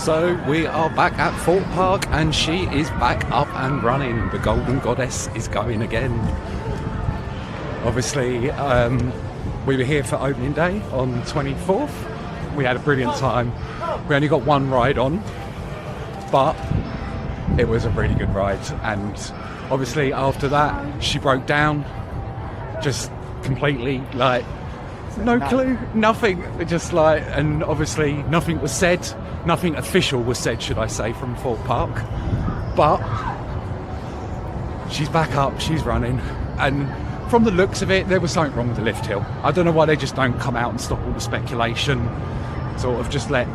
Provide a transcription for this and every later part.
So we are back at Thorpe Park and she is back up and running. The Golden Goddess is going again. Obviously, we were here for opening day on the 24th. We had a brilliant time. We only got one ride on, but it was a really good ride. And obviously after that, she broke down, just completely, like, no clue, nothing, just like, and obviously nothing was said, nothing official was said, should I say, from Thorpe Park, but she's back up, she's running, and from the looks of it, there was something wrong with the lift hill. I don't know why they just don't come out and stop all the speculation, sort of just let,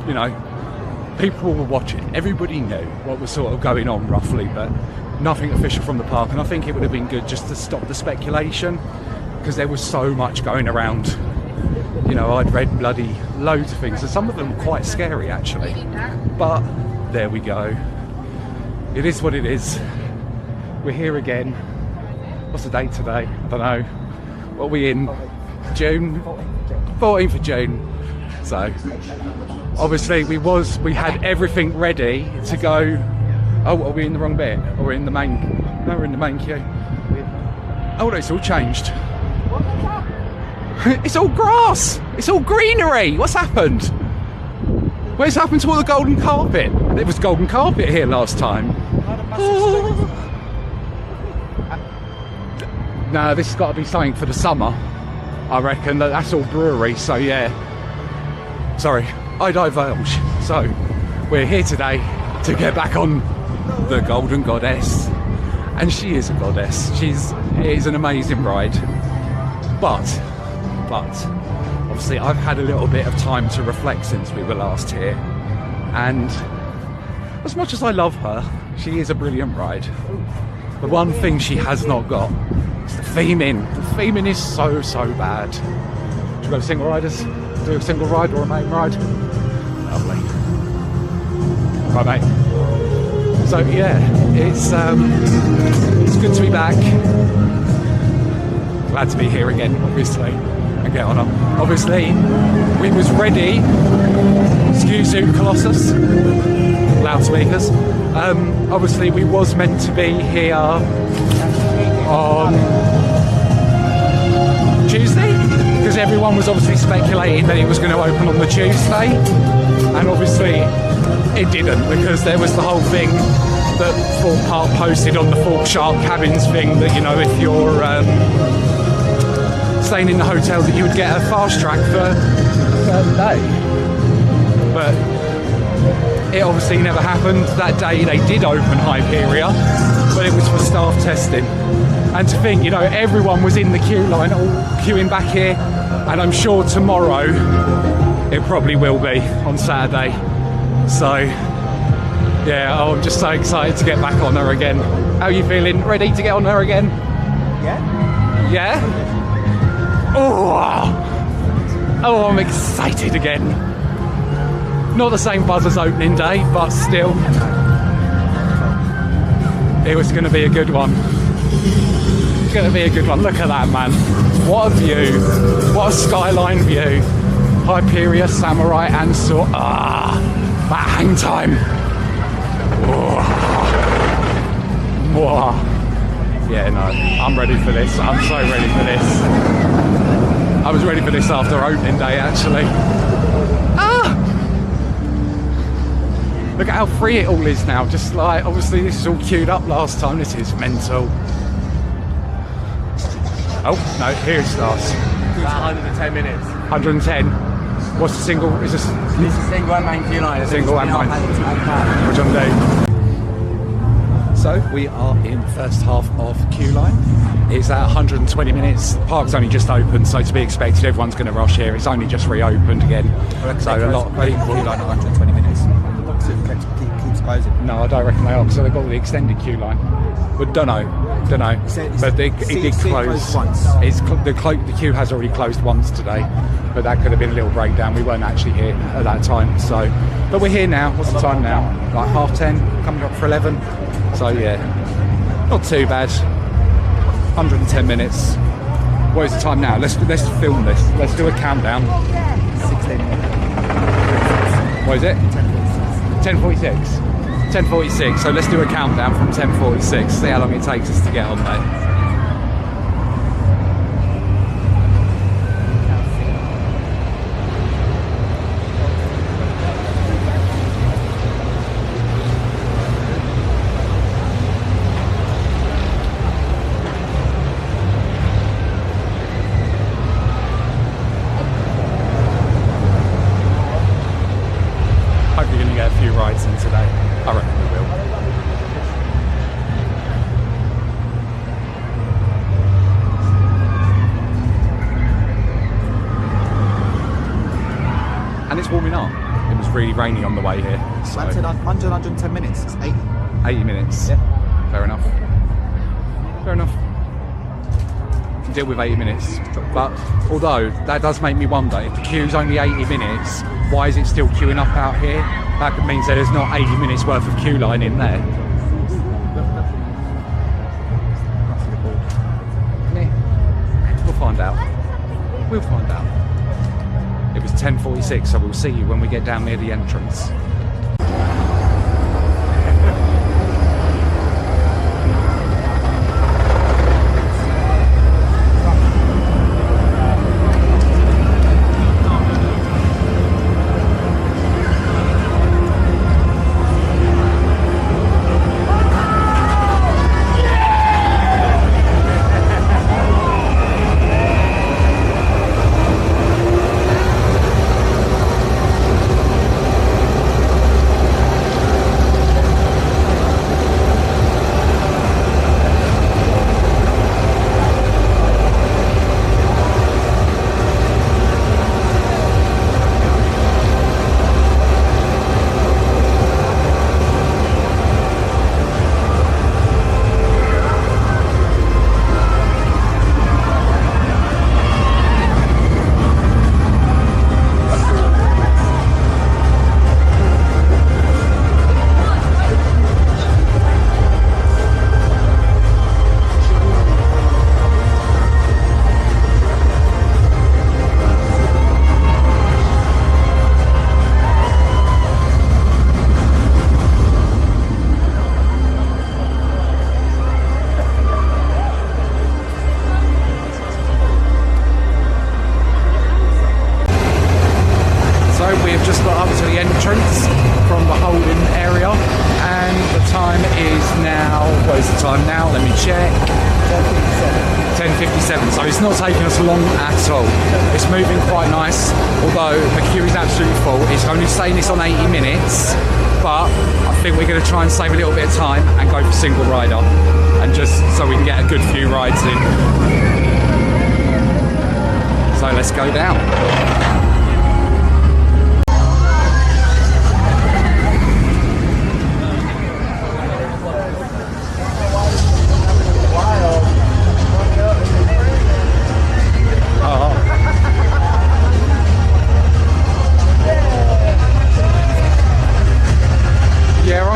you know, people were watching, everybody knew what was sort of going on roughly, but nothing official from the park, and I think it would have been good just to stop the speculation, because there was so much going around. You know, I'd read bloody loads of things, and some of them were quite scary actually, but there we go. It is what it is. We're here again. What's the date today? I don't know. What are we in? June? 14th of June. So obviously we had everything ready to go. Oh, are we in the wrong bit? Or we're in the main? No, we're in the main queue. Oh no, it's all changed. It's all grass! It's all greenery! What's happened? Where's happened to all the golden carpet? There was golden carpet here last time. Oh. No, this has got to be something for the summer. I reckon that's all brewery, so yeah. Sorry, I divulge. So, we're here today to get back on the Golden Goddess. And she is a goddess. It is an amazing ride. But obviously I've had a little bit of time to reflect since we were last here, and as much as I love her, she is a brilliant ride. The one thing she has not got is the theming. The theming is so bad. Do you go to single riders? Do a single ride or a main ride? Lovely. Right, mate. So yeah, it's good to be back. Glad to be here again, obviously, and get on them. Obviously, we was ready. Excuse you, Colossus. Loudspeakers. Obviously, we was meant to be here on Tuesday, because everyone was obviously speculating that it was going to open on the Tuesday, and obviously it didn't, because there was the whole thing that Thorpe Park posted on the Thorpe Shark Cabins thing, that, you know, if you're staying in the hotel, that you would get a fast track for a certain day. But it obviously never happened. That day they did open Hyperia, but it was for staff testing. And to think, you know, everyone was in the queue line, all queuing back here, and I'm sure tomorrow it probably will be on Saturday. So yeah, I'm just so excited to get back on her again. How are you feeling? Ready to get on her again? Yeah. Yeah? Oh, I'm excited again. Not the same buzz as opening day, but still. It was going to be a good one. It's going to be a good one. Look at that, man. What a view. What a skyline view. Hyperia, Samurai and Sword. That hang time. Yeah, no, I'm ready for this. I'm so ready for this. I was ready for this after opening day, actually. Look at how free it all is now. Just like, obviously this is all queued up last time. This is mental. Oh, no, here it starts. About 110 minutes. 110. What's the single? Is this? This is single and main queue line. Single and main. Which I'm doing. So we are in the first half of queue line. It's at 120 minutes. The park's only just opened, so to be expected, everyone's going to rush here. It's only just reopened again. So a lot of people. Queue line at 120 minutes. Keeps closing. No, I don't reckon they are, because they've got the extended queue line. But don't know. But it did close. The queue has already closed once today, but that could have been a little breakdown. We weren't actually here at that time. So, but we're here now. What's the time now? Like 10:30, coming up for 11. So yeah, not too bad. 110 minutes. What is the time now? Let's film this. Let's do a countdown. 16. What is it? 10:46. 10:46. So let's do a countdown from 10:46. See how long it takes us to get on there. Rides in today. I reckon we will. And it's warming up. It was really rainy on the way here. So. Man said 100, 110 minutes. It's 80. 80 minutes. Yeah. Fair enough. Fair enough. Can deal with 80 minutes. But although that does make me wonder, if the queue's only 80 minutes, why is it still queuing up out here? That means that there's not 80 minutes worth of queue line in there. We'll find out. We'll find out. It was 10:46, so we'll see you when we get down near the entrance. So it's not taking us long at all. It's moving quite nice, although the queue is absolutely full. It's only saying this on 80 minutes, but I think we're going to try and save a little bit of time and go for single rider, and just so we can get a good few rides in. So let's go down.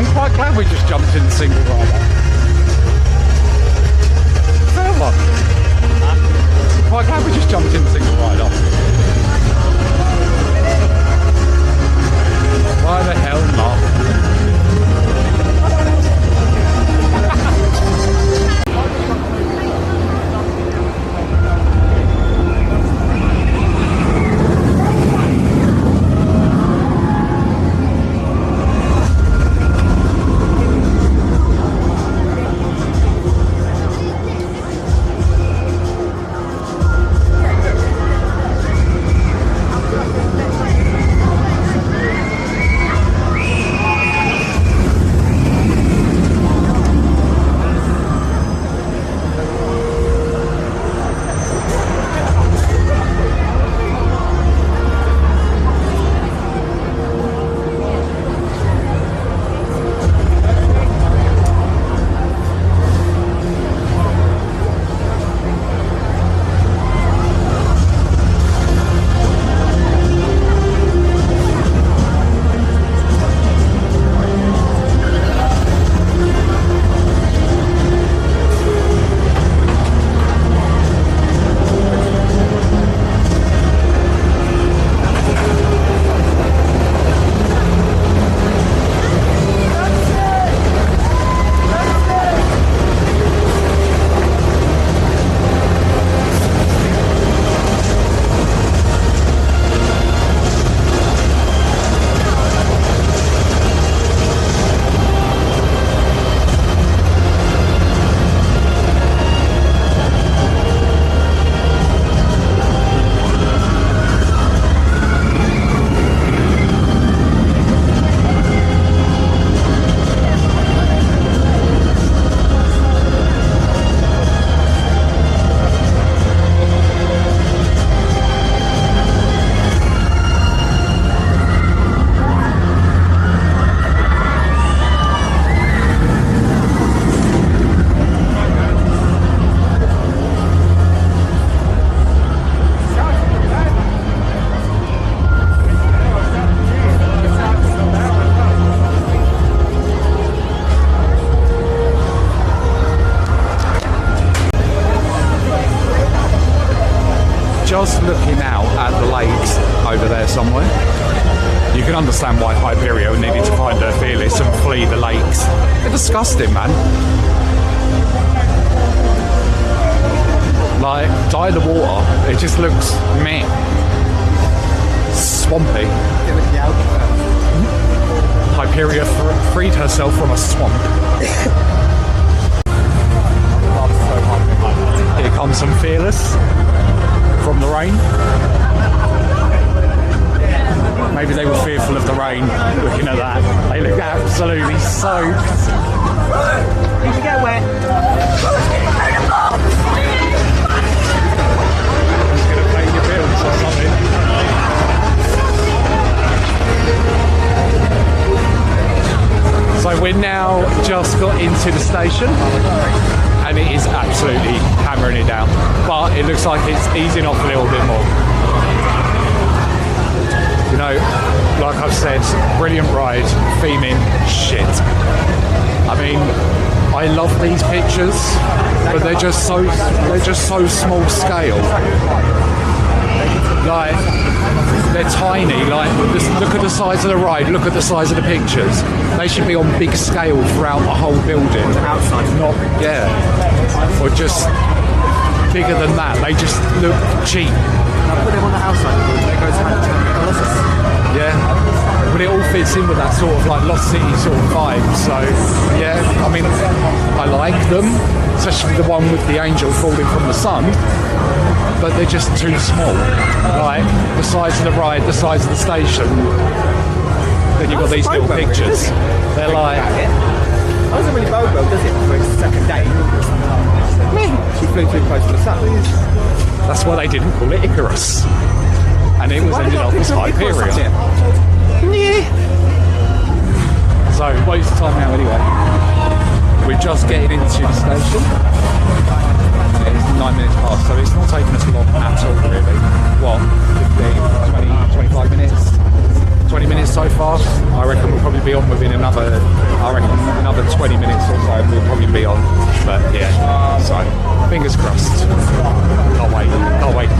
I'm quite glad we just jumped in the single rider. Fair one. Quite glad we just jumped in the single rider. Why the hell not? just looking out at the lakes over there somewhere. You can understand why Hyperia needed to find her Fearless and flee the lakes. They're disgusting, man. Like, dye the water, it just looks meh. Swampy. Hyperia freed herself from a swamp. Here comes some Fearless from the rain. Maybe they were fearful of the rain. Looking at that, they look absolutely soaked. Did you get wet? Just gonna pay your bills or something. So we're now just got into the station, and it is absolutely hammering it down. But it looks like it's easing off a little bit more. You know, like I've said, brilliant ride, theming, shit. I mean, I love these pictures, but they're just so small scale. Like, they're tiny. Like, just look at the size of the ride, look at the size of the pictures. They should be on big scale throughout the whole building. Outside, not or just bigger than that. They just look cheap. Put them on the outside, it goes hand to Colossus. Yeah, but it all fits in with that sort of like Lost City sort of vibe. So yeah, I mean, I like them, especially the one with the angel falling from the sun. But they're just too small. Like the size of the ride, the size of the station. Then you've got these little pictures. They're like. It doesn't really bode well, does it? For its second day. She flew too close to the sun. That's why they didn't call it Icarus. And it was ended up as Hyperia. Yeah. So, what is the time now anyway? We're just getting into the station. It's 9 minutes past, so it's not taking us long at all, really. What, 15, 20, 25 minutes? 20 minutes so far. I reckon we'll probably be on within another 20 minutes or so we'll probably be on. But yeah, so fingers crossed. Can't wait.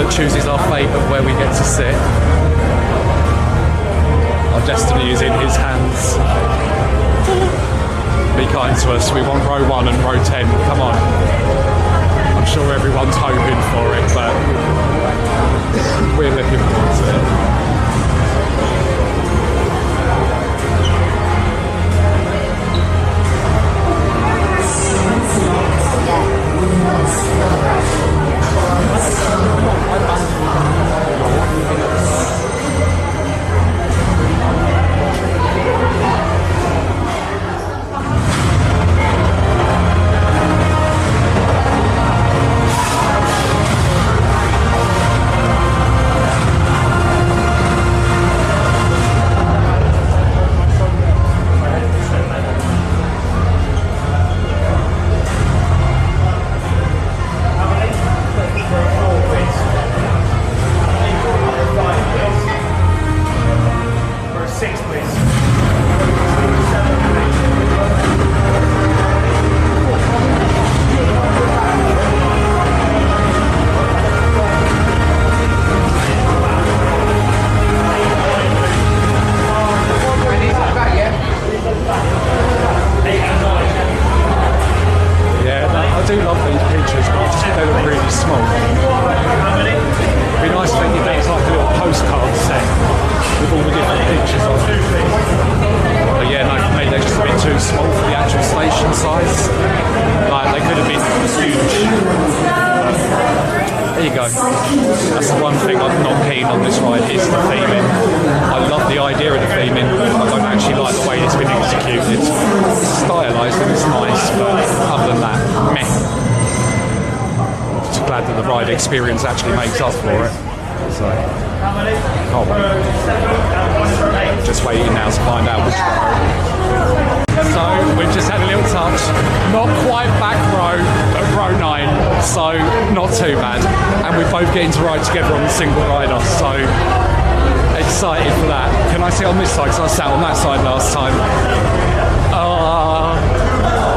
Chooses our fate of where we get to sit. Our destiny is in his hands. Be kind to us. We want row 1 and row 10. Come on. I'm sure everyone's hoping for it, but we're looking forward to it. That's the one thing I'm not keen on this ride is the theming. I love the idea of the theming. I don't actually like the way it's been executed. It's stylised and it's nice, but other than that, meh. Just glad that the ride experience actually makes up for it. So, can't wait. Just waiting now to find out which row. So, we've just had a little touch. Not quite back row, but row 9. So, not too bad. And we're both getting to ride together on the single rider. So, excited for that. Can I sit on this side? Because I sat on that side last time.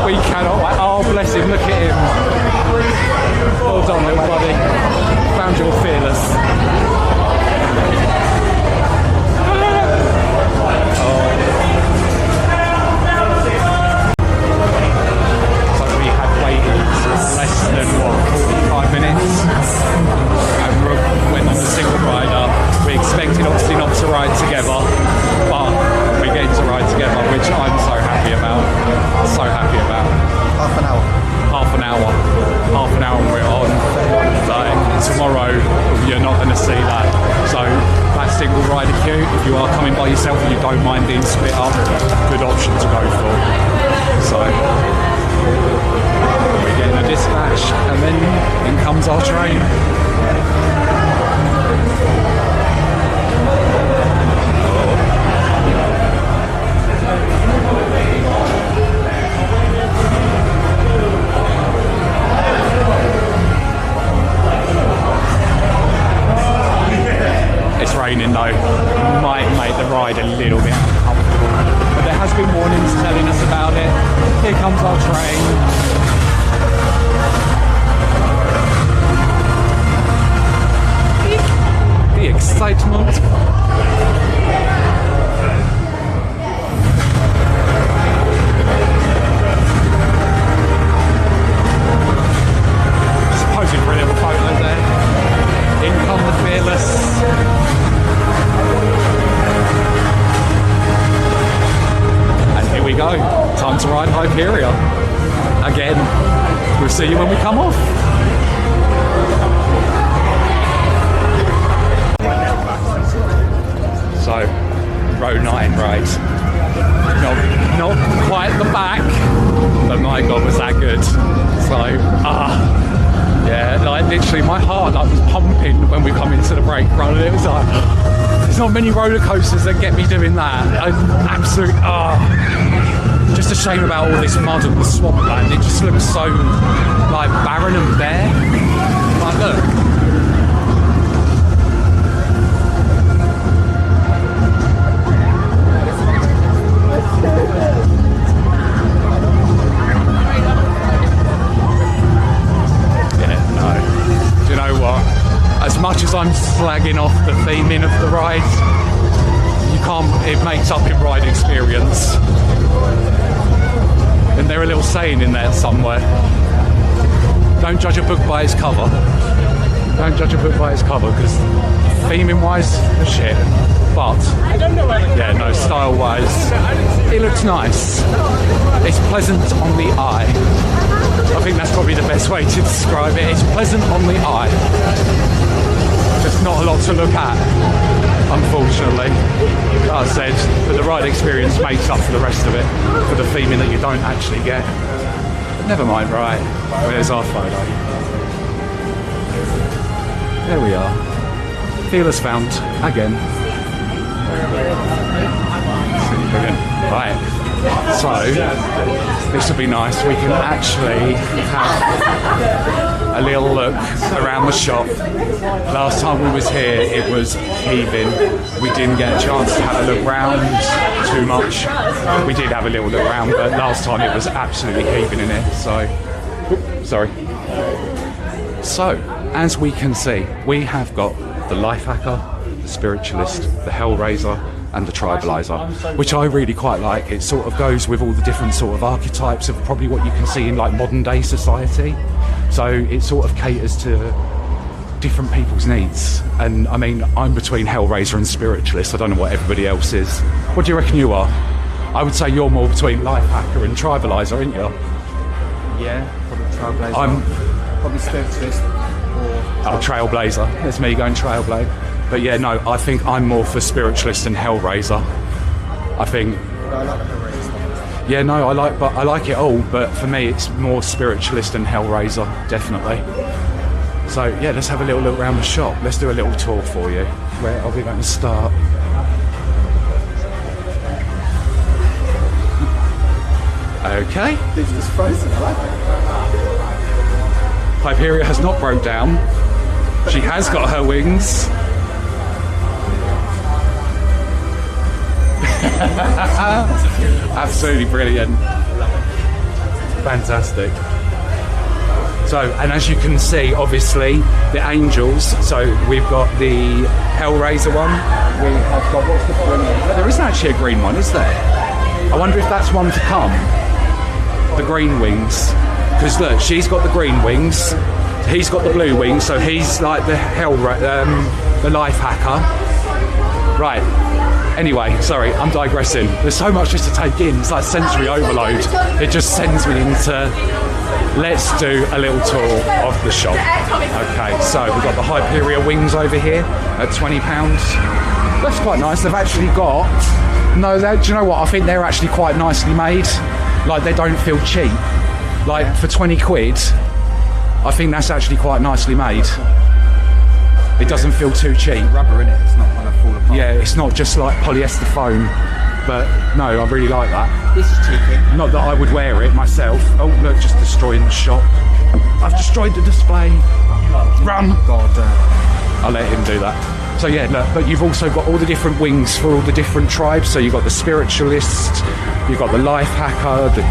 We cannot wait. Oh, bless him. Look at him. Well done, little buddy. Found your fearless. So we had waited less than 45 minutes. And went on the single rider. We expected obviously not to ride together, but we're getting to ride together, which I'm so happy about. So happy about. Half an hour. Half an hour and we're on. Like, tomorrow you're not going to see that. So that single rider queue, if you are coming by yourself and you don't mind being split up, good option to go for. So we're getting a dispatch and then in comes our train. It's raining though, might make the ride a little bit uncomfortable, but there has been warnings telling us about it. Here comes our train. The excitement. Posing for a little photo there. In come the fearless. And here we go. Time to ride Hyperia. Again, we'll see you when we come off. So, row 9 right. Not quite the back, but my God, was that good. So, yeah, like literally my heart was pumping when we come into the brake run. It was like, there's not many roller coasters that get me doing that. Absolute, just a shame about all this mud and the swampland. It just looks so like barren and bare. Like, look. You know what? As much as I'm slagging off the theming of the ride, it makes up in ride experience. And there a little saying in there somewhere. Don't judge a book by its cover. Don't judge a book by its cover, because theming wise, shit. But yeah, no, style wise, it looks nice. It's pleasant on the eye. I think that's probably the best way to describe it. It's pleasant on the eye. Just not a lot to look at, unfortunately. Like I said, but the ride experience makes up for the rest of it, for the theming that you don't actually get. But never mind, right? Where's our photo? There we are. Fearless found again. Brilliant. Right. So, this will be nice. We can actually have a little look around the shop. Last time we was here, it was heaving. We didn't get a chance to have a look round too much. We did have a little look round, but last time it was absolutely heaving in here. So, sorry. So, as we can see, we have got the Life Hacker, the Spiritualist, the Hellraiser, and the Tribalizer, which I really quite like. It sort of goes with all the different sort of archetypes of probably what you can see in like modern day society. So it sort of caters to different people's needs. And I mean, I'm between Hellraiser and Spiritualist. I don't know what everybody else is. What do you reckon you are? I would say you're more between Life Hacker and Tribalizer, aren't you? Yeah, probably Trailblazer. I'm probably Spiritualist or Trailblazer. That's me going Trailblazer. But yeah, no, I think I'm more for Spiritualist and Hellraiser. I think. I like the Hellraiser. Yeah, no, I like it all, but for me, it's more Spiritualist and Hellraiser, definitely. So yeah, let's have a little look around the shop. Let's do a little tour for you. Where are we going to start? Okay. It's just frozen, I like it. Hyperia has not broke down. She has got her wings. Absolutely brilliant. Fantastic. So, and as you can see, obviously, the angels. So we've got the Hellraiser one. We have got, what's the green one? There isn't actually a green one, is there? I wonder if that's one to come. The green wings. Because look, she's got the green wings. He's got the blue wings. So he's like the the life hacker. Right. Anyway, sorry, I'm digressing. There's so much just to take in. It's like sensory overload. It just sends me into, let's do a little tour of the shop. Okay, so we've got the Hyperia wings over here at £20. That's quite nice. They've actually got, no, do you know what? I think they're actually quite nicely made. Like, they don't feel cheap. Like, for 20 quid, I think that's actually quite nicely made. It doesn't feel too cheap. Rubber in it, it's not going to fall apart. Yeah, it's not just like polyester foam. But no, I really like that. This is cheeky. Not that I would wear it myself. Oh, look, just destroying the shop. I've destroyed the display. Run! God, I'll let him do that. So yeah, look, but you've also got all the different wings for all the different tribes. So you've got the spiritualist, you've got the life hacker, the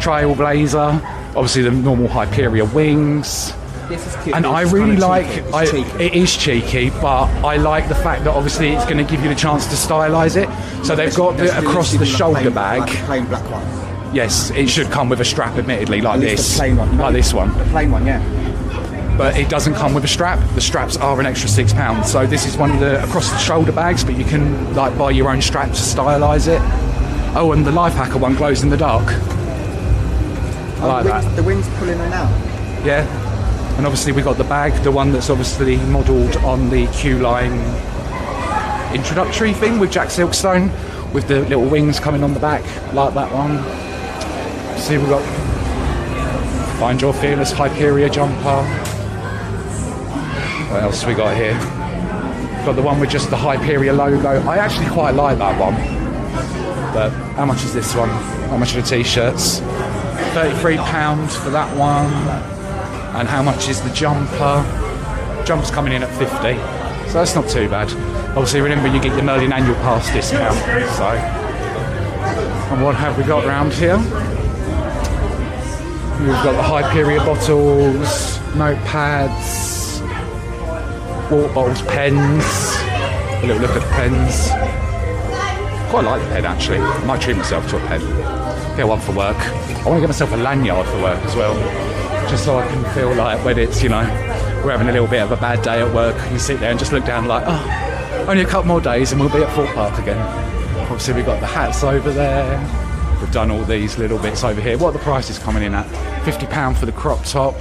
trailblazer, obviously the normal Hyperia wings. this is cute. And I really like, it is cheeky, but I like the fact that obviously it's going to give you the chance to stylize it. So they've got the across the shoulder bag. Like plain black one. Yes, it should come with a strap, admittedly, like this. The plain one. Like this one. The plain one, yeah. But it doesn't come with a strap. The straps are an extra £6. So this is one of the across the shoulder bags, but you can like buy your own strap to stylize it. Oh, and the life hacker one glows in the dark. I like that. The wind's pulling in and out. Yeah. And obviously we got the bag, the one that's obviously modelled on the Q-Line introductory thing with Jack Silkstone, with the little wings coming on the back, like that one. See, we've got Find Your Fearless Hyperia jumper. What else we got here? Got the one with just the Hyperia logo. I actually quite like that one. But how much is this one? How much are the t-shirts? £33 for that one. And how much is the jumper? Jumper's coming in at 50, so that's not too bad. Obviously, remember you get your Merlin annual pass discount. So, and what have we got around here? We've got the Hyperia bottles, notepads, water bottles, pens. A little look at the pens. Quite like the pen actually. I might treat myself to a pen. Get one for work. I want to get myself a lanyard for work as well. Just so I can feel like when it's, you know, we're having a little bit of a bad day at work, you sit there and just look down like, oh, only a couple more days and we'll be at Thorpe Park again. Obviously we've got the hats over there. We've done all these little bits over here. What are the prices coming in at? £50 for the crop top,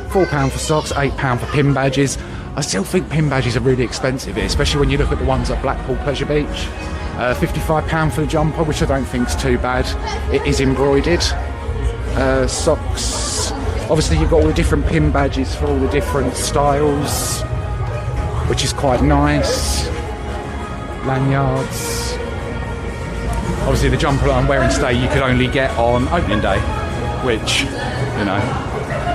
£4 for socks, £8 for pin badges. I still think pin badges are really expensive here, especially when you look at the ones at Blackpool Pleasure Beach. £55 for the jumper, which I don't think is too bad. It is embroidered. Socks. Obviously you've got all the different pin badges for all the different styles, which is quite nice. Lanyards. Obviously the jumper that I'm wearing today you could only get on opening day, which, you know,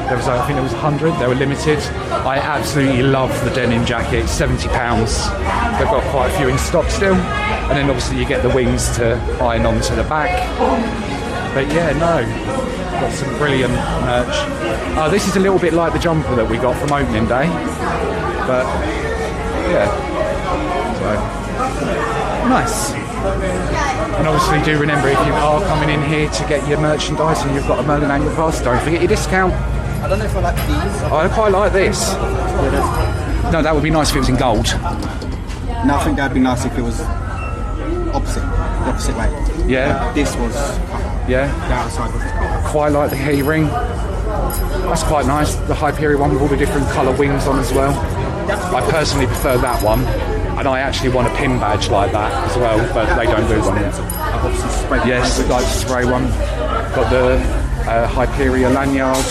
there was, I think there was 100, they were limited. I absolutely love the denim jacket, £70. They've got quite a few in stock still. And then obviously you get the wings to iron onto the back. But yeah, no. Got some brilliant merch. This is a little bit like the jumper that we got from opening day, but yeah, so nice. And obviously do remember, if you are coming in here to get your merchandise and you've got a Merlin annual pass, don't forget your discount. I don't know if I like these. I quite like this. No, that would be nice if it was in gold. No, I think that'd be nice if it was the opposite way. Yeah. This was. Yeah. The outside was quite like the key ring. That's quite nice. The Hyperia one with all the different colour wings on as well. I personally prefer that one, and I actually want a pin badge like that as well, but they don't do one yet. I've obviously sprayed. Yes, like the spray one. Got the Hyperia lanyard.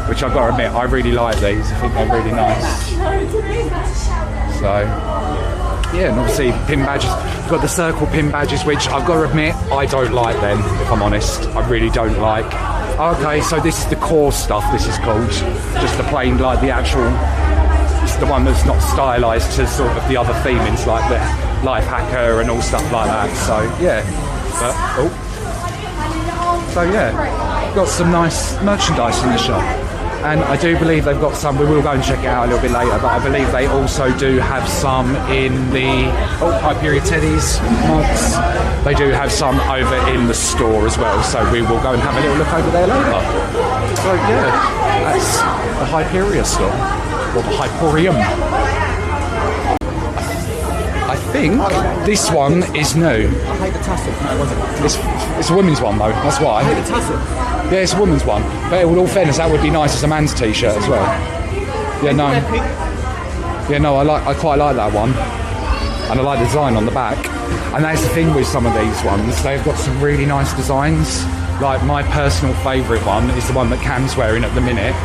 which I've got to admit, I really like these. I think they're really nice. So, yeah, and obviously pin badges. We've got the circle pin badges, which I've got to admit, I don't like them, if I'm honest. I really don't like. Okay, so this is the core stuff, this is called. Just the plain, like the actual, it's the one that's not stylised to sort of the other themings, like the Life Hacker and all stuff like that. So, yeah. But, so, yeah, got some nice merchandise in the shop. And I do believe they've got some, we will go and check it out a little bit later, but I believe they also do have some in the Hyperia Teddies mugs. They do have some over in the store as well, so we will go and have a little look over there later. So yeah, that's the Hyperia store, or the Hyperium. I think this one is new. I hate the tassel. No, it wasn't. It's a women's one though, that's why. I hate the tassel. Yeah, it's a woman's one. But in all fairness, that would be nice as a man's t-shirt as well. Yeah, no. Yeah, no, I quite like that one. And I like the design on the back. And that's the thing with some of these ones. They've got some really nice designs. Like my personal favourite one is the one that Cam's wearing at the minute,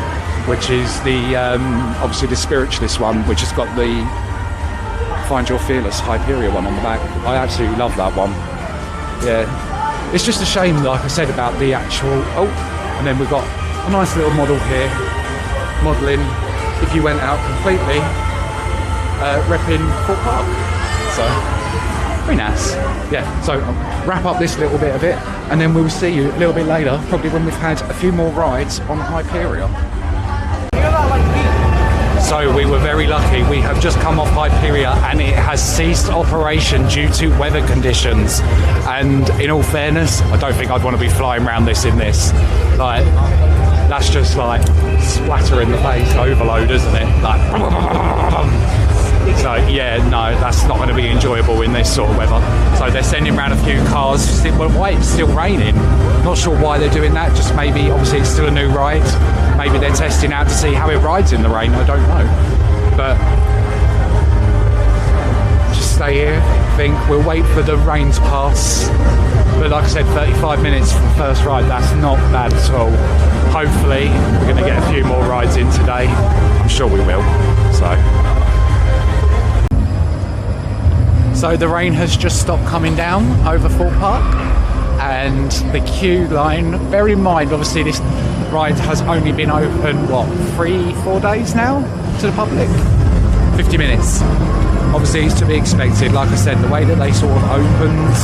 which is the, obviously the Spiritualist one, which has got the Find Your Fearless Hyperia one on the back. I absolutely love that one. Yeah. It's just a shame, like I said, about the actual... Oh, and then we've got a nice little model here. Modelling, if you went out completely, repping Thorpe Park. So, very nice. Yeah, so I'll wrap up this little bit of it, and then we'll see you a little bit later, probably when we've had a few more rides on Hyperia. So we were very lucky. We have just come off Hyperia and it has ceased operation due to weather conditions. And in all fairness, I don't think I'd want to be flying around this in this. Like, that's just like splatter in the face overload, isn't it? Like, so yeah, no, that's not going to be enjoyable in this sort of weather. So they're sending around a few cars. Well, wait, it's still raining. Not sure why they're doing that. Just maybe, obviously, it's still a new ride. Maybe they're testing out to see how it rides in the rain. I don't know. But just stay here. I think we'll wait for the rain to pass. But like I said, 35 minutes for the first ride. That's not bad at all. Hopefully, we're going to get a few more rides in today. I'm sure we will. So the rain has just stopped coming down over Thorpe Park, and the queue line, bear in mind obviously this ride has only been open, what, 3-4 days now to the public? 50 minutes. Obviously it's to be expected. Like I said, the way that they sort of opened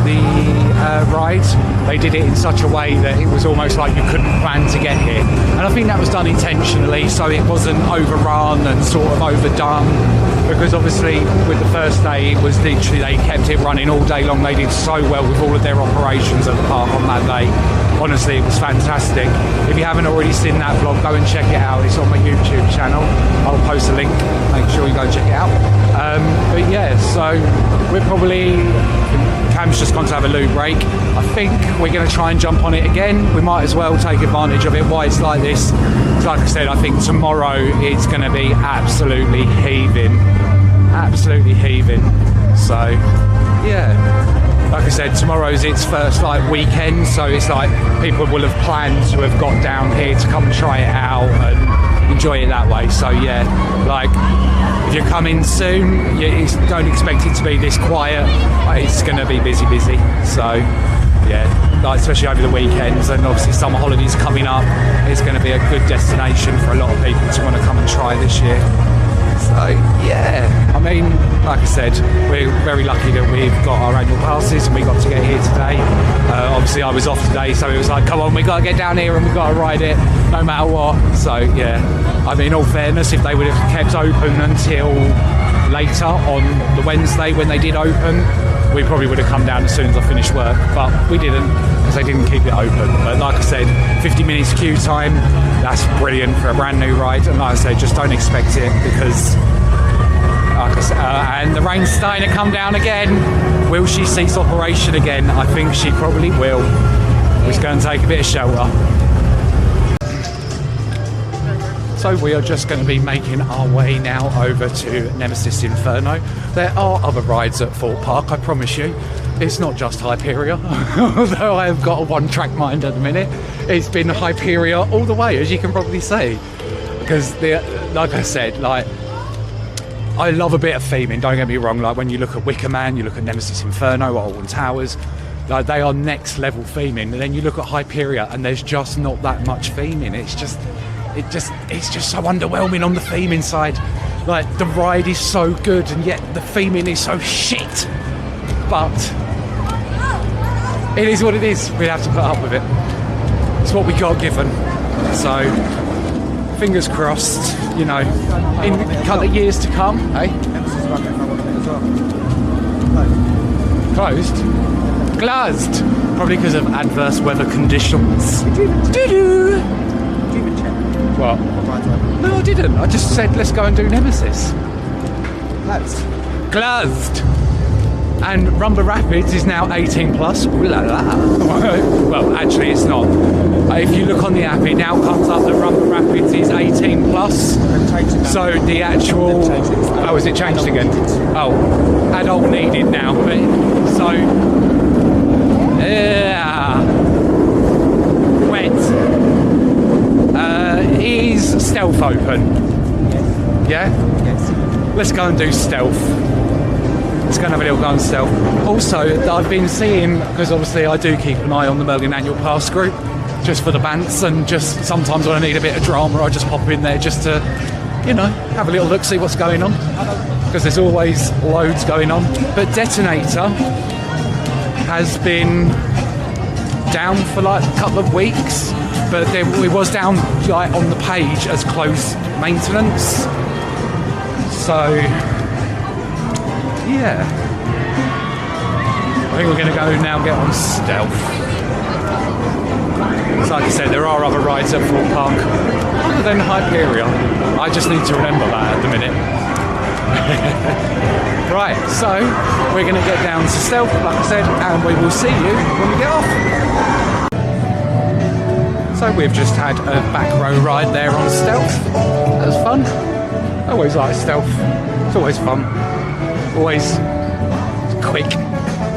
the ride, they did it in such a way that it was almost like you couldn't plan to get here. And I think that was done intentionally so it wasn't overrun and sort of overdone, because obviously with the first day it was literally, they kept it running all day long. They did so well with all of their operations at the park on that day. Honestly, it was fantastic. If you haven't already seen that vlog, go and check it out. It's on my YouTube channel. I'll post a link. Make sure you go and check it out. But yeah, so we're probably... Cam's just gone to have a loo break. I think we're going to try and jump on it again. We might as well take advantage of it while it's like this. Like I said, I think tomorrow it's going to be absolutely heaving. Absolutely heaving. So, yeah. Like I said, tomorrow's its first like weekend, so it's like people will have planned to have got down here to come and try it out and enjoy it that way. So yeah, like if you're coming soon, you don't expect it to be this quiet. It's going to be busy. So yeah, like especially over the weekends, and obviously summer holidays coming up, it's going to be a good destination for a lot of people to want to come and try this year. So yeah, I mean, like I said, we're very lucky that we've got our annual passes and we got to get here today. Obviously I was off today, so it was like, come on, we got to get down here and we got to ride it no matter what. So yeah, I mean, in all fairness, if they would have kept open until later on the Wednesday when they did open, we probably would have come down as soon as I finished work, but we didn't because they didn't keep it open. But like I said, 50 minutes queue time, that's brilliant for a brand new ride. And like I said, just don't expect it because, like I said, and the rain's starting to come down again. Will she cease operation again? I think she probably will. We're just going to take a bit of shelter. So we are just going to be making our way now over to Nemesis Inferno. There are other rides at Thorpe Park, I promise you. it's not just Hyperia, although I have got a one-track mind at the minute. It's been Hyperia all the way, as you can probably see. Because, like I said, like, I love a bit of theming, don't get me wrong. Like, when you look at Wicker Man, you look at Nemesis Inferno, Alton Towers, like, they are next level theming. And then you look at Hyperia, and there's just not that much theming. It's just so underwhelming on the theming side. Like, the ride is so good, and yet the theming is so shit. But it is what it is. We have to put up with it. It's what we got given. So, fingers crossed, you know, in a couple of years to come, eh? Closed? Closed! Probably because of adverse weather conditions. Did you even check? What? No, I didn't. I just said, let's go and do Nemesis. Closed. Closed! And Rumba Rapids is now 18 plus. Ooh la la. Well, actually, it's not. If you look on the app, it now comes up that Rumba Rapids is 18 plus. So the actual. Oh, is it changed again? Oh, adult needed now. So. Yeah. Wet. Is stealth open? Yes. Yeah? Yes. Let's go and do stealth. Let's go and have a little go on stealth. Also, I've been seeing, because obviously I do keep an eye on the Merlin Annual Pass group, just for the bants, and just sometimes when I need a bit of drama, I just pop in there just to, you know, have a little look, see what's going on. Because there's always loads going on. But Detonator has been down for like a couple of weeks, but it was down like on the page as closed maintenance. So yeah, I think we're going to go now get on stealth. So like I said, there are other rides at Thorpe Park other than Hyperia. I just need to remember that at the minute. Right, so we're going to get down to stealth, like I said, and we will see you when we get off. So we've just had a back row ride there on stealth. That was fun. I always like stealth. It's always fun. Always quick.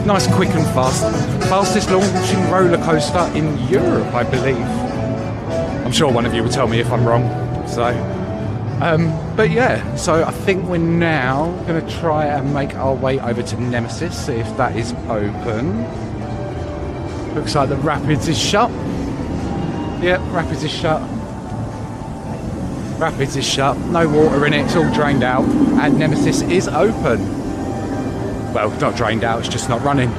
Nice, quick and fast. Fastest launching roller coaster in Europe, I believe. I'm sure one of you will tell me if I'm wrong. So, but yeah, so I think we're now going to try and make our way over to Nemesis, see if that is open. Looks like the Rapids is shut. Yep, Rapids is shut. Rapids is shut. No water in it, it's all drained out. And Nemesis is open. Well, it's not drained out, it's just not running.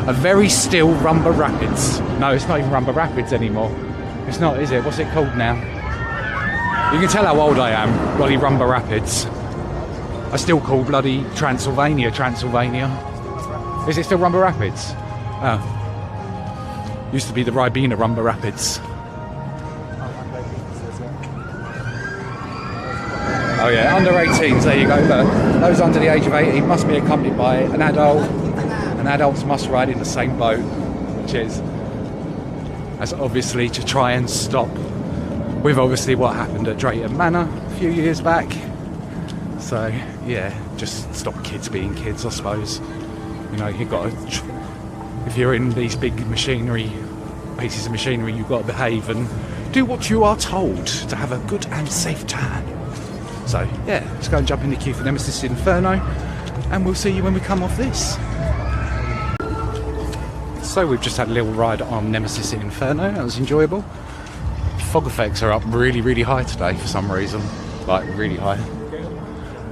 A very still Rumba Rapids. No, it's not even Rumba Rapids anymore. It's not, is it? What's it called now? You can tell how old I am. Bloody Rumba Rapids. I still call bloody Transylvania. Is it still Rumba Rapids? Oh. Used to be the Ribena Rumba Rapids. Oh yeah, under 18s, there you go. Look, those under the age of 18 must be accompanied by an adult, and adults must ride in the same boat, which is, as obviously to try and stop with obviously what happened at Drayton Manor a few years back. So yeah, just stop kids being kids, I suppose. You know, you've got to, if you're in these big machinery, pieces of machinery, you've got to behave and do what you are told to have a good and safe time. So yeah, let's go and jump in the queue for Nemesis Inferno, and we'll see you when we come off this. So we've just had a little ride on Nemesis Inferno. That was enjoyable. Fog effects are up really, really high today for some reason, like really high.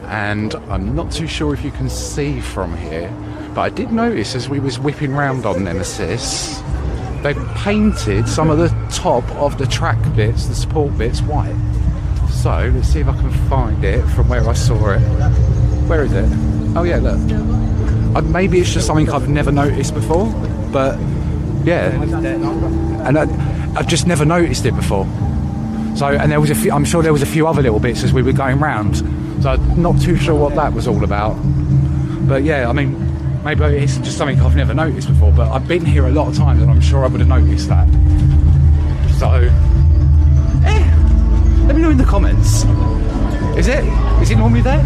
And I'm not too sure if you can see from here, but I did notice as we was whipping round on Nemesis, they painted some of the top of the track bits, the support bits, white. So let's see if I can find it from where I saw it. Where is it? Oh yeah, look. Maybe it's just something I've never noticed before, but yeah. And I've just never noticed it before. So, and there was a few, I'm sure there was a few other little bits as we were going round. So I'm not too sure what that was all about. But yeah, I mean, maybe it's just something I've never noticed before, but I've been here a lot of times and I'm sure I would have noticed that. So, let me know in the comments. Is it normally there?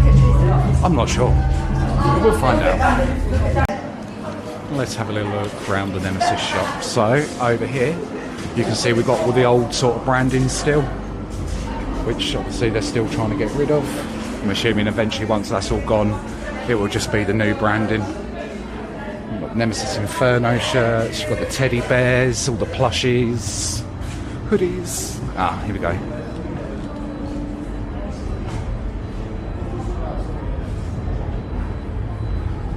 I'm not sure. We'll find out. let's have a little look around the Nemesis shop. So over here you can see we've got all the old sort of branding still, which obviously they're still trying to get rid of. I'm assuming eventually once that's all gone it will just be the new branding. You've got Nemesis Inferno shirts, you've got the teddy bears, all the plushies, hoodies. Ah, here we go.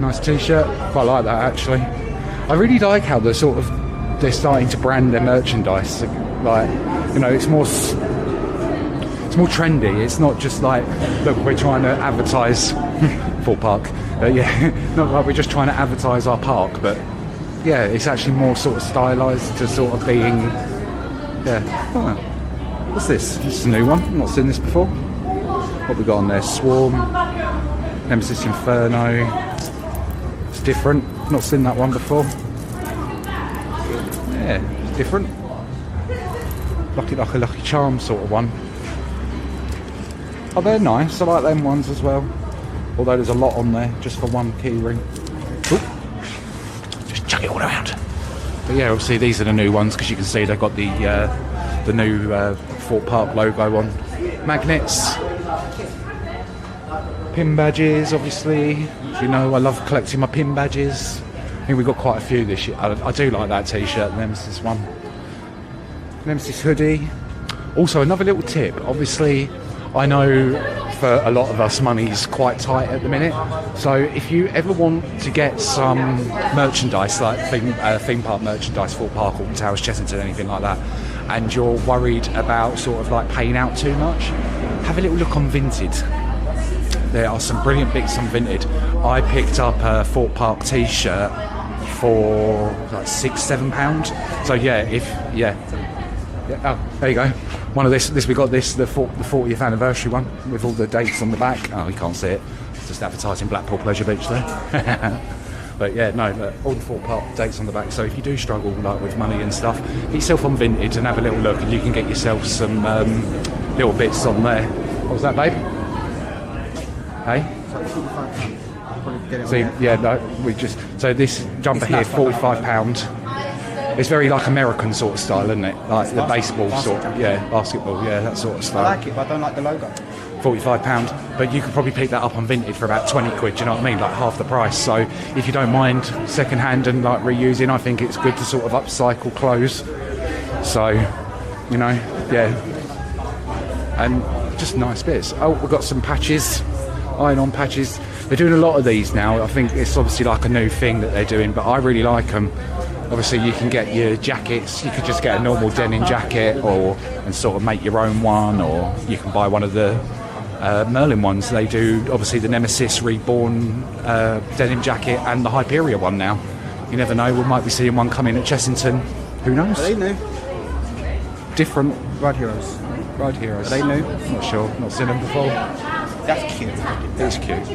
Nice t-shirt, quite like that actually. I really like how they're starting to brand their merchandise. Like, you know, it's more trendy. It's not just like, look, we're trying to advertise Thorpe Park. Yeah, not like we're just trying to advertise our park, but yeah, it's actually more sort of stylised to sort of being, yeah. Oh, what's this? This is a new one. I've not seen this before. What we got on there? Swarm, Nemesis Inferno. It's different. Not seen that one before. Yeah, it's different. Like a Lucky Charm sort of one. Oh, they're nice. I like them ones as well. Although there's a lot on there just for one key ring. Ooh. Just chuck it all around. But yeah, obviously these are the new ones because you can see they've got the new Thorpe Park logo on. Magnets. Pin badges, obviously. As you know, I love collecting my pin badges. I think we've got quite a few this year. I do like that t-shirt, the Nemesis one. Nemesis hoodie. Also, another little tip. Obviously, I know for a lot of us money's quite tight at the minute. So if you ever want to get some merchandise, like theme park merchandise, Thorpe Park, Alton Towers, Chessington, anything like that, and you're worried about sort of like paying out too much, have a little look on Vinted. There are some brilliant bits on Vinted. I picked up a Thorpe Park t-shirt for like £6-7. So yeah, oh, there you go. One of this we got this, the 40th anniversary one with all the dates on the back. Oh, you can't see it. It's just advertising Blackpool Pleasure Beach there. But yeah, no, look, all the Thorpe Park dates on the back. So if you do struggle like with money and stuff, get yourself on Vinted and have a little look, and you can get yourself some little bits on there. What was that, babe? Hey? See, yeah, no, so this jumper here, £45. It's very like American sort of style, isn't it? Like the baseball sort of, yeah, basketball, yeah, that sort of style. I like it, but I don't like the logo. £45, but you could probably pick that up on Vinted for about 20 quid, do you know what I mean? Like half the price. So if you don't mind second hand and like reusing, I think it's good to sort of upcycle clothes. So, you know, yeah. And just nice bits. Oh, we've got some patches, iron-on patches. They're doing a lot of these now. I think it's obviously like a new thing that they're doing, but I really like them. Obviously you can get your jackets, you could just get a normal denim jacket and sort of make your own one, or you can buy one of the Merlin ones. They do obviously the Nemesis Reborn denim jacket and the Hyperia one now. You never know, we might be seeing one coming at Chessington. Who knows? Are they new? Different. Ride Heroes. Ride Heroes. Are they new? Not sure, not seen them before. That's cute. It's cute.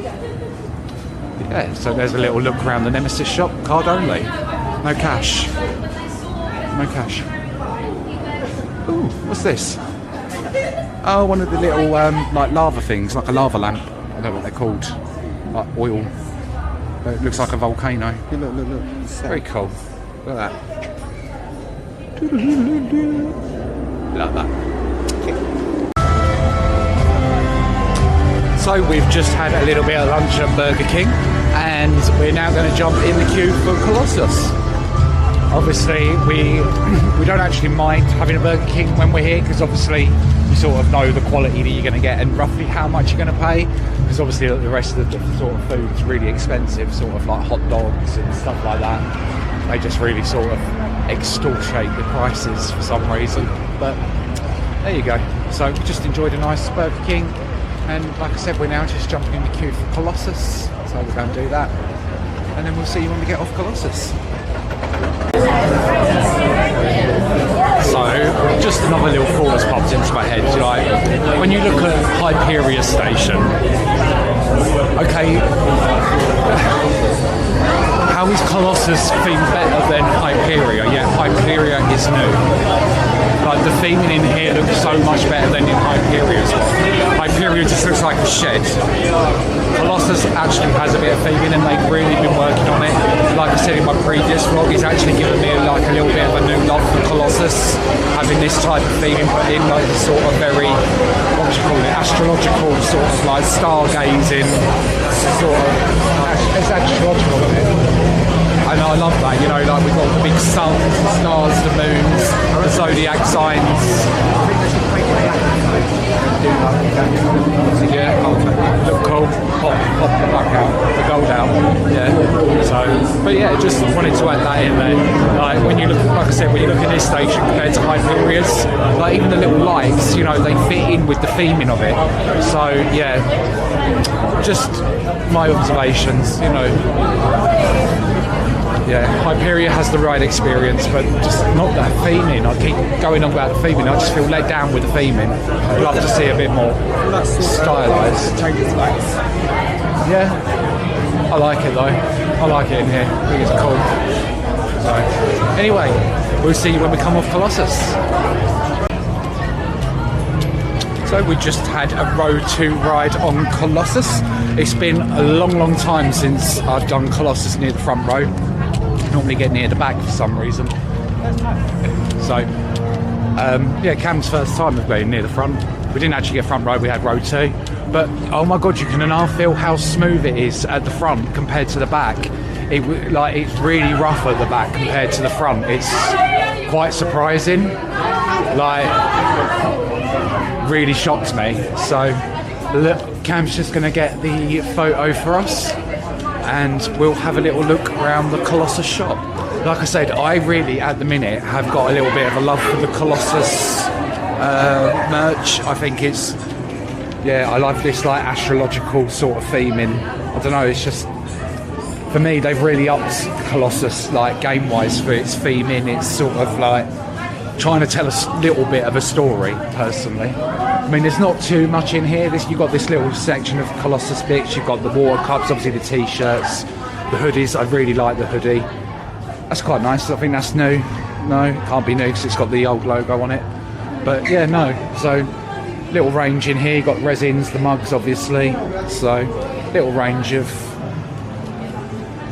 Yeah, so there's a little look around the Nemesis shop, card only. No cash. No cash. Ooh, what's this? Oh, one of the little like lava things, like a lava lamp. I don't know what they're called. Like oil. It looks like a volcano. Yeah, look. Very cool. Look at that. Like that. So we've just had a little bit of lunch at Burger King, and we're now going to jump in the queue for Colossus. Obviously, we don't actually mind having a Burger King when we're here, because obviously you sort of know the quality that you're going to get and roughly how much you're going to pay, because obviously the rest of the sort of food's really expensive, sort of like hot dogs and stuff like that. They just really sort of extortionate the prices for some reason. But there you go. So we just enjoyed a nice Burger King, and like I said, we're now just jumping in the queue for Colossus. So we're going to do that, and then we'll see you when we get off Colossus. So, just another little thought has popped into my head. Like, when you look at Hyperia Station, okay, how is Colossus themed better than Hyperia? Yeah, Hyperia is new. Like the theming in here looks so much better than in Hyperia as well. Hyperia just looks like a shed. Colossus actually has a bit of theming and they've really been working on it. Like I said in my previous vlog, it's actually given me like a little bit of a new love for Colossus. Having this type of theming put in, like a sort of very, what would you call it, astrological sort of like stargazing sort of, it's astrological, isn't it? And I love that, you know, like we've got the big suns, the stars, the moons, the zodiac signs. Yeah, look cool. Pop the back out, the gold out. Yeah. So, but yeah, just wanted to add that in there. Like when you look, like I said, when you look at this station compared to Hyperia's, like even the little lights, you know, they fit in with the theming of it. So yeah, just my observations, you know. Yeah, Hyperia has the right experience, but just not that theming. I keep going on about the theming. I just feel let down with the theming. I'd love to see a bit more stylised. Yeah, I like it though. I like it in here. I think it's cool. So, anyway, we'll see you when we come off Colossus. So we just had a Row 2 ride on Colossus. It's been a long time since I've done Colossus near the front row. Normally get near the back for some reason. So yeah, Cam's first time of being near the front. We didn't actually get front row, we had Row 2. But oh my god, you can now feel how smooth it is at the front compared to the back. It's really rough at the back compared to the front. It's quite surprising. Like, really shocked me. So look, Cam's just gonna get the photo for us and we'll have a little look around the Colossus shop. Like I said, I really at the minute have got a little bit of a love for the Colossus merch. I think it's, yeah, I love this like astrological sort of theming. I don't know, it's just, for me, they've really upped Colossus like game wise for its theming. It's sort of like trying to tell a little bit of a story, personally. I mean, there's not too much in here. You've got this little section of Colossus bits. You've got the water cups, obviously the t-shirts, the hoodies. I really like the hoodie. That's quite nice. I think that's new. No, it can't be new because it's got the old logo on it. But yeah, no. So, little range in here. You've got resins, the mugs, obviously. So, little range of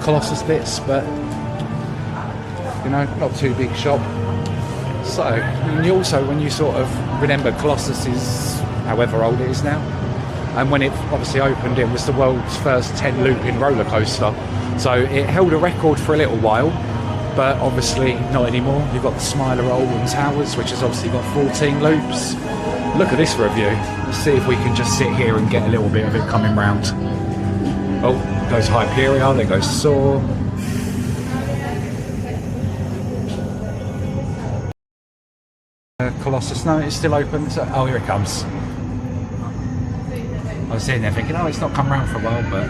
Colossus bits, but, you know, not too big shop. So, and you also, when you sort of remember Colossus is however old it is now, and when it obviously opened, it was the world's first 10 looping roller coaster. So it held a record for a little while, but obviously not anymore. You've got the Smiler Alton Towers, which has obviously got 14 loops. Look at this review. Let's see if we can just sit here and get a little bit of it coming round. Oh, there goes Hyperia, there goes Saw. Colossus, no, it's still open. So, oh, here it comes. I was sitting there thinking, oh, it's not come round for a while, but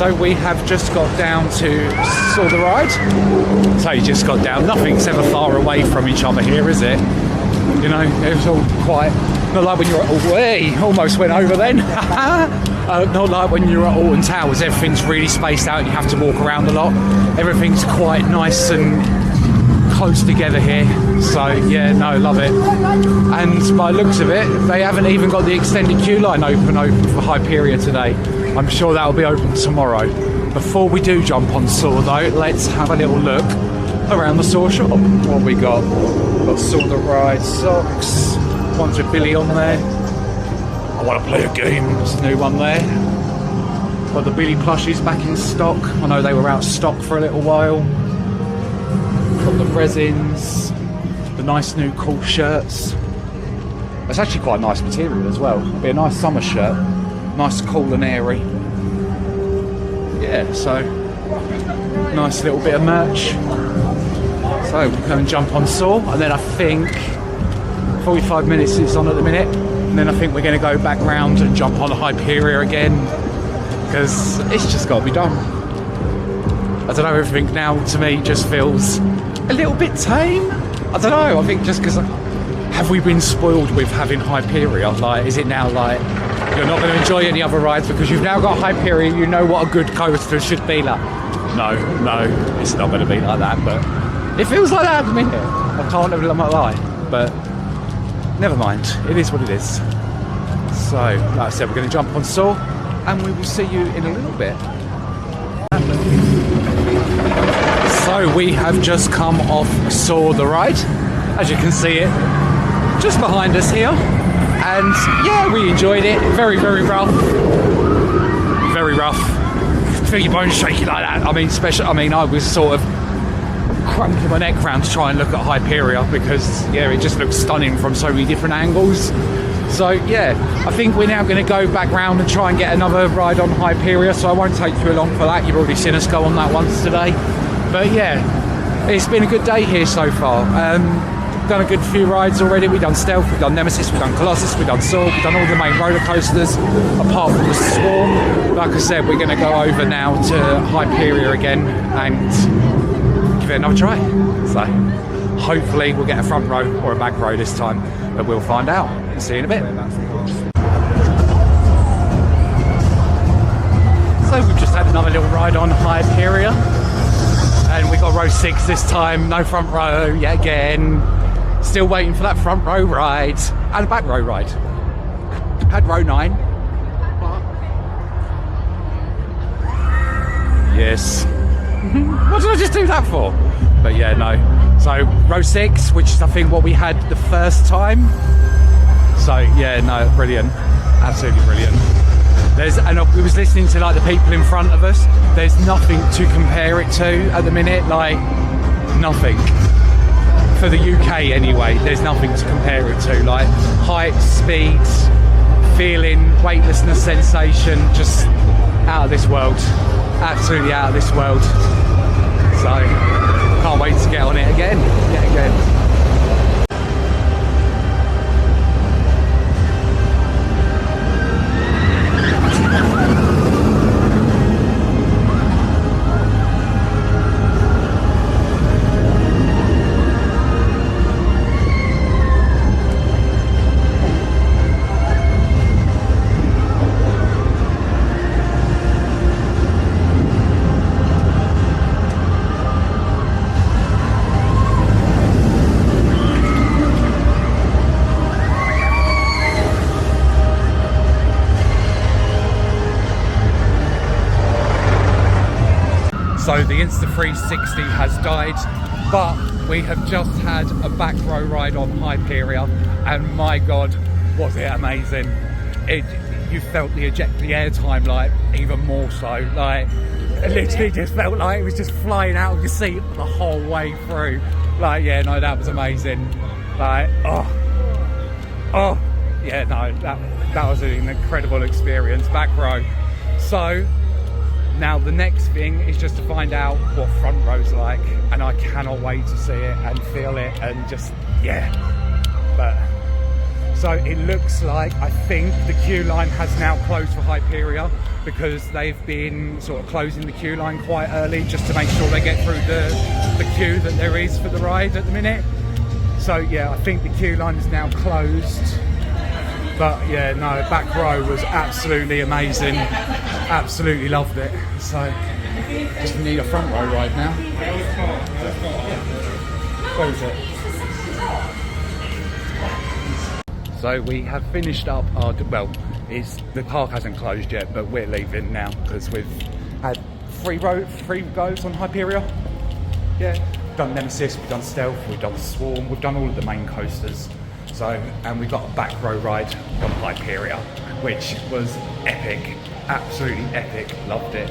so we have just got down to Saw the Ride. So you just got down. Nothing's ever far away from each other here, is it? You know, it's all quite, not like when you're at, way, almost went over then. Not like when you're at Alton Towers, everything's really spaced out and you have to walk around a lot. Everything's quite nice and close together here. So yeah, no, love it. And by the looks of it, they haven't even got the extended queue line open for Hyperia today. I'm sure that'll be open tomorrow. Before we do jump on Saw though, let's have a little look around the Saw shop. What have we got? We've got Saw the Ride socks, ones with Billy on there. I want to play a game, there's a new one there. Got the Billy plushies back in stock. I know they were out of stock for a little while. Got the resins, the nice new cool shirts. It's actually quite a nice material as well. It'll be a nice summer shirt. Nice, cool and airy. yeah, so nice little bit of merch. So we'll go and jump on Saw, and then I think 45 minutes it's on at the minute, and then I think we're going to go back round and jump on Hyperia again, because it's just got to be done. I don't know, everything now to me just feels a little bit tame. I don't know, I think just because have we been spoiled with having Hyperia? Like, is it now like you're not going to enjoy any other rides because you've now got Hyperia, you know what a good coaster should be like? No, it's not going to be like that, but it feels like that at the minute. I can't let my lie, but never mind, it is what it is. So, like I said, we're going to jump on Saw, and we will see you in a little bit. So we have just come off Saw the ride, as you can see it just behind us here, and yeah, we enjoyed it. Very, very rough. Very rough. Feel your bones shaky like that. I mean, I was sort of cranking my neck round to try and look at Hyperia because, yeah, it just looks stunning from so many different angles. So, yeah, I think we're now going to go back round and try and get another ride on Hyperia, so I won't take you along for that. You've already seen us go on that once today. But, yeah, it's been a good day here so far. Done a good few rides already. We've done Stealth, we've done Nemesis, we've done Colossus, we've done Saw, we've done all the main roller coasters apart from the Swarm. Like I said, we're going to go over now to Hyperia again and give it another try. So hopefully we'll get a front row or a back row this time, but we'll find out. See you in a bit. So we've just had another little ride on Hyperia, and we got row 6 this time. No front row yet again. Still waiting for that front row ride and a back row ride. Had row 9. Yes. What did I just do that for? But yeah, no. So row 6, which is I think what we had the first time. So yeah, no, brilliant. Absolutely brilliant. And we was listening to like the people in front of us. There's nothing to compare it to at the minute. Like nothing. For the UK anyway, there's nothing to compare it to. Like height, speed, feeling, weightlessness, sensation, just out of this world. Absolutely out of this world. So can't wait to get on it again. Yet again. So the Insta360 has died, but we have just had a back row ride on Hyperia, and my God, was it amazing. You felt the air time like even more so. Like it literally just felt like it was just flying out of your seat the whole way through. Like, yeah, no, that was amazing. Like, yeah, no, that was an incredible experience, back row. So now the next thing is just to find out what front row's like, and I cannot wait to see it and feel it and just, yeah. But so it looks like, I think the queue line has now closed for Hyperia because they've been sort of closing the queue line quite early just to make sure they get through the queue that there is for the ride at the minute. So yeah, I think the queue line is now closed. But yeah, no, back row was absolutely amazing. Absolutely loved it. So just need a front row ride now. Where is it? So we have finished up our, well, the park hasn't closed yet, but we're leaving now because we've had three goes on Hyperia. Yeah, we've done Nemesis, we've done Stealth, we've done Swarm, we've done all of the main coasters. So, and we got a back row ride on Hyperia, which was epic, absolutely epic, loved it.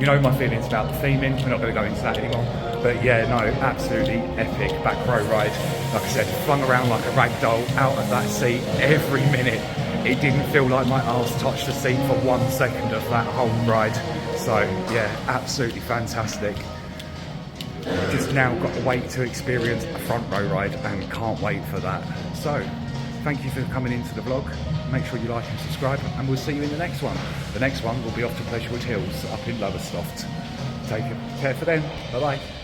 You know my feelings about the theming, we're not going to go into that anymore, but yeah, no, absolutely epic back row ride. Like I said, flung around like a rag doll out of that seat every minute. it didn't feel like my arse touched the seat for 1 second of that whole ride. So yeah, absolutely fantastic. Just now got to wait to experience a front row ride and can't wait for that. So thank you for coming into the vlog. Make sure you like and subscribe, and we'll see you in the next one. The next one will be off to Pleasurewood Hills up in Lowestoft. Take care for then. Bye bye.